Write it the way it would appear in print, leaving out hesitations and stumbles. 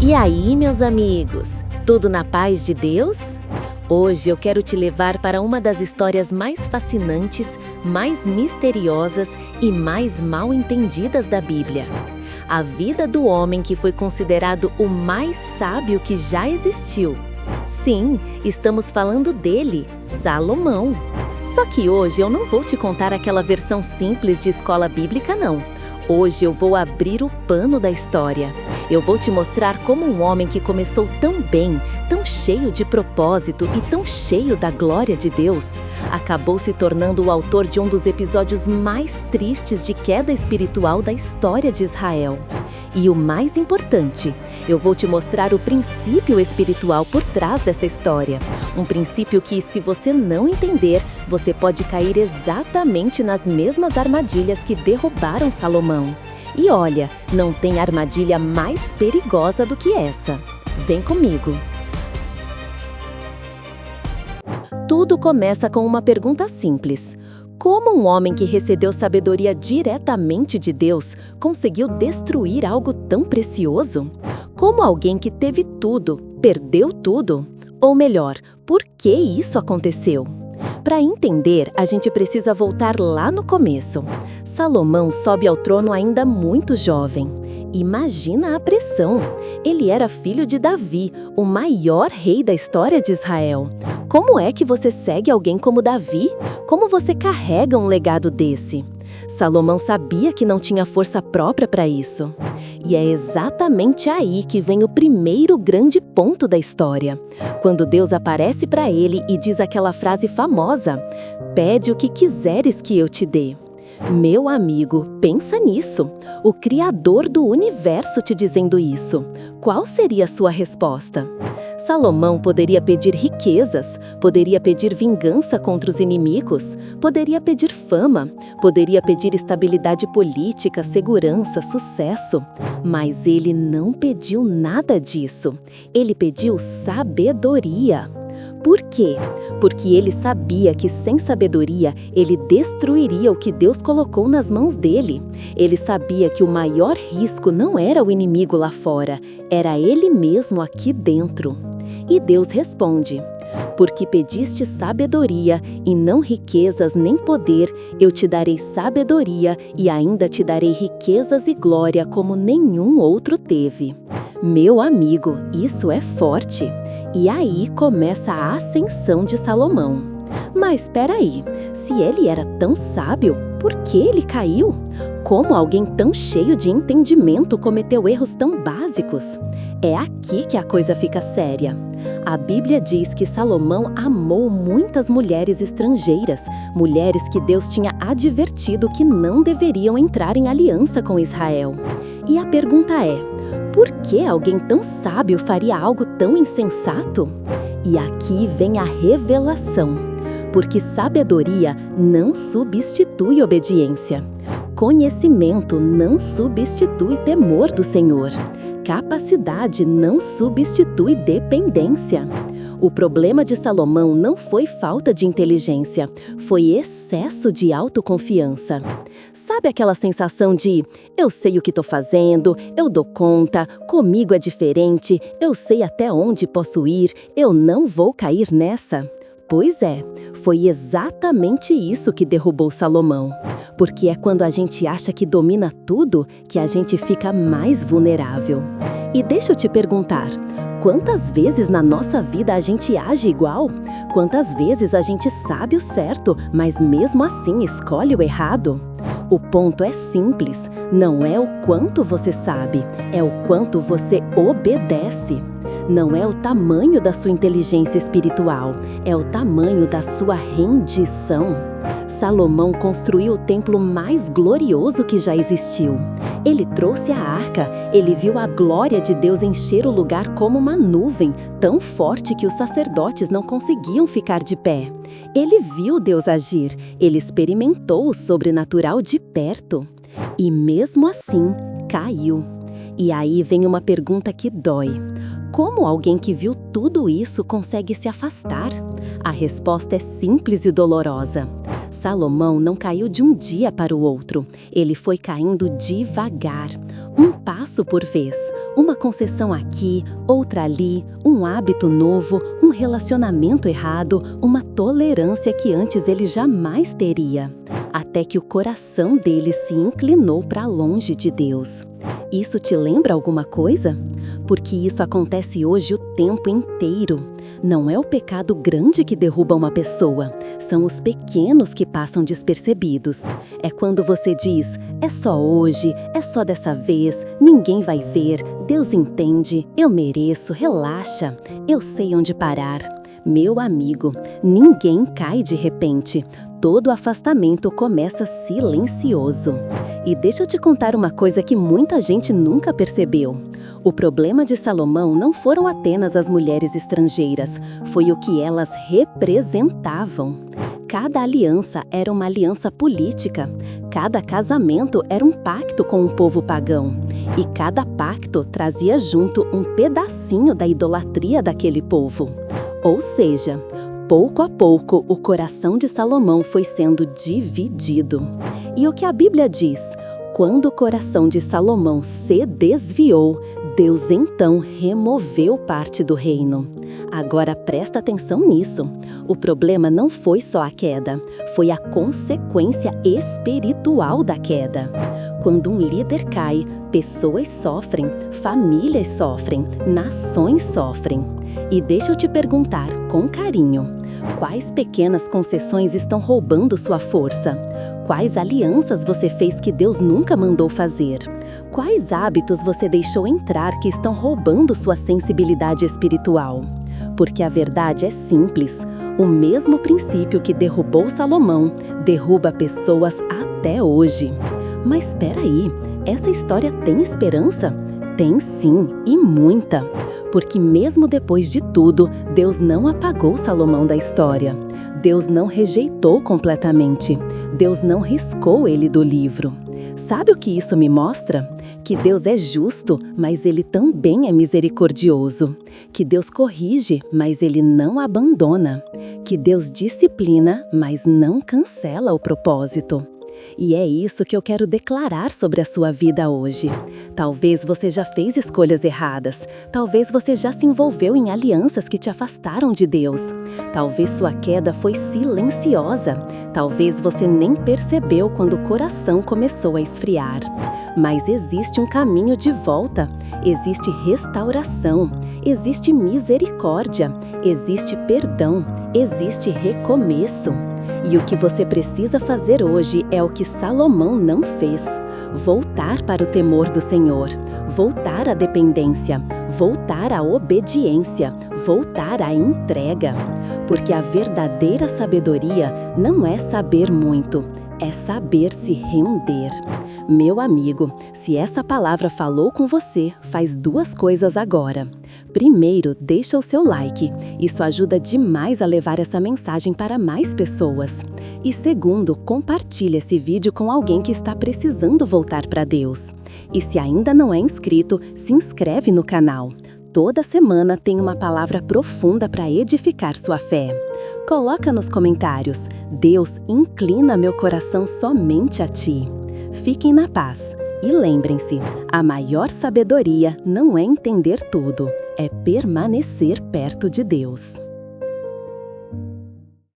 E aí, meus amigos, tudo na paz de Deus? Hoje eu quero te levar para uma das histórias mais fascinantes, mais misteriosas e mais mal entendidas da Bíblia. A vida do homem que foi considerado o mais sábio que já existiu. Sim, estamos falando dele, Salomão. Só que hoje eu não vou te contar aquela versão simples de escola bíblica, não. Hoje eu vou abrir o pano da história. Eu vou te mostrar como um homem que começou tão bem, tão cheio de propósito e tão cheio da glória de Deus, acabou se tornando o autor de um dos episódios mais tristes de queda espiritual da história de Israel. E o mais importante, eu vou te mostrar o princípio espiritual por trás dessa história. Um princípio que, se você não entender, você pode cair exatamente nas mesmas armadilhas que derrubaram Salomão. E olha, não tem armadilha mais perigosa do que essa. Vem comigo. Tudo começa com uma pergunta simples. Como um homem que recebeu sabedoria diretamente de Deus conseguiu destruir algo tão precioso? Como alguém que teve tudo, perdeu tudo? Ou melhor, por que isso aconteceu? Para entender, a gente precisa voltar lá no começo. Salomão sobe ao trono ainda muito jovem. Imagina a pressão! Ele era filho de Davi, o maior rei da história de Israel. Como é que você segue alguém como Davi? Como você carrega um legado desse? Salomão sabia que não tinha força própria para isso. E é exatamente aí que vem o primeiro grande ponto da história. Quando Deus aparece para ele e diz aquela frase famosa: "Pede o que quiseres que eu te dê." Meu amigo, pensa nisso. O Criador do universo te dizendo isso. Qual seria a sua resposta? Salomão poderia pedir riquezas, poderia pedir vingança contra os inimigos, poderia pedir fama, poderia pedir estabilidade política, segurança, sucesso. Mas ele não pediu nada disso. Ele pediu sabedoria. Por quê? Porque ele sabia que sem sabedoria, ele destruiria o que Deus colocou nas mãos dele. Ele sabia que o maior risco não era o inimigo lá fora, era ele mesmo aqui dentro. E Deus responde: "Porque pediste sabedoria e não riquezas nem poder, eu te darei sabedoria e ainda te darei riquezas e glória como nenhum outro teve." Meu amigo, isso é forte. E aí começa a ascensão de Salomão. Mas espera aí, se ele era tão sábio, por que ele caiu? Como alguém tão cheio de entendimento cometeu erros tão básicos? É aqui que a coisa fica séria. A Bíblia diz que Salomão amou muitas mulheres estrangeiras, mulheres que Deus tinha advertido que não deveriam entrar em aliança com Israel. E a pergunta é: por que alguém tão sábio faria algo tão insensato? E aqui vem a revelação. Porque sabedoria não substitui obediência. Conhecimento não substitui temor do Senhor. Capacidade não substitui dependência. O problema de Salomão não foi falta de inteligência, foi excesso de autoconfiança. Sabe aquela sensação de eu sei o que estou fazendo, eu dou conta, comigo é diferente, eu sei até onde posso ir, eu não vou cair nessa? Pois é, foi exatamente isso que derrubou Salomão. Porque é quando a gente acha que domina tudo que a gente fica mais vulnerável. E deixa eu te perguntar, quantas vezes na nossa vida a gente age igual? Quantas vezes a gente sabe o certo, mas mesmo assim escolhe o errado? O ponto é simples, não é o quanto você sabe, é o quanto você obedece. Não é o tamanho da sua inteligência espiritual, é o tamanho da sua rendição. Salomão construiu o templo mais glorioso que já existiu. Ele trouxe a arca, ele viu a glória de Deus encher o lugar como uma nuvem, tão forte que os sacerdotes não conseguiam ficar de pé. Ele viu Deus agir, ele experimentou o sobrenatural de perto. E mesmo assim, caiu. E aí vem uma pergunta que dói. Como alguém que viu tudo isso consegue se afastar? A resposta é simples e dolorosa. Salomão não caiu de um dia para o outro. Ele foi caindo devagar. Um passo por vez, uma concessão aqui, outra ali, um hábito novo, um relacionamento errado, uma tolerância que antes ele jamais teria, até que o coração dele se inclinou para longe de Deus. Isso te lembra alguma coisa? Porque isso acontece hoje o tempo inteiro. Não é o pecado grande que derruba uma pessoa, são os pequenos que passam despercebidos. É quando você diz, é só hoje, é só dessa vez, ninguém vai ver, Deus entende, eu mereço, relaxa, eu sei onde parar. Meu amigo, ninguém cai de repente. Todo afastamento começa silencioso. E deixa eu te contar uma coisa que muita gente nunca percebeu. O problema de Salomão não foram apenas as mulheres estrangeiras, foi o que elas representavam. Cada aliança era uma aliança política, cada casamento era um pacto com o povo pagão, e cada pacto trazia junto um pedacinho da idolatria daquele povo. Ou seja, pouco a pouco o coração de Salomão foi sendo dividido. E o que a Bíblia diz? Quando o coração de Salomão se desviou, Deus então removeu parte do reino. Agora presta atenção nisso. O problema não foi só a queda, foi a consequência espiritual da queda. Quando um líder cai, pessoas sofrem, famílias sofrem, nações sofrem. E deixa eu te perguntar, com carinho, quais pequenas concessões estão roubando sua força? Quais alianças você fez que Deus nunca mandou fazer? Quais hábitos você deixou entrar que estão roubando sua sensibilidade espiritual? Porque a verdade é simples. O mesmo princípio que derrubou Salomão derruba pessoas até hoje. Mas espera aí, essa história tem esperança? Tem sim, e muita. Porque mesmo depois de tudo, Deus não apagou Salomão da história. Deus não rejeitou completamente. Deus não riscou ele do livro. Sabe o que isso me mostra? Que Deus é justo, mas Ele também é misericordioso. Que Deus corrige, mas Ele não abandona. Que Deus disciplina, mas não cancela o propósito. E é isso que eu quero declarar sobre a sua vida hoje. Talvez você já fez escolhas erradas. Talvez você já se envolveu em alianças que te afastaram de Deus. Talvez sua queda foi silenciosa. Talvez você nem percebeu quando o coração começou a esfriar. Mas existe um caminho de volta. Existe restauração. Existe misericórdia. Existe perdão. Existe recomeço. E o que você precisa fazer hoje é o que Salomão não fez. Voltar para o temor do Senhor, voltar à dependência, voltar à obediência, voltar à entrega. Porque a verdadeira sabedoria não é saber muito, é saber se render. Meu amigo, se essa palavra falou com você, faz duas coisas agora. Primeiro, deixa o seu like. Isso ajuda demais a levar essa mensagem para mais pessoas. E segundo, compartilhe esse vídeo com alguém que está precisando voltar para Deus. E se ainda não é inscrito, se inscreve no canal. Toda semana tem uma palavra profunda para edificar sua fé. Coloca nos comentários, Deus, inclina meu coração somente a Ti. Fiquem na paz. E lembrem-se, a maior sabedoria não é entender tudo, é permanecer perto de Deus.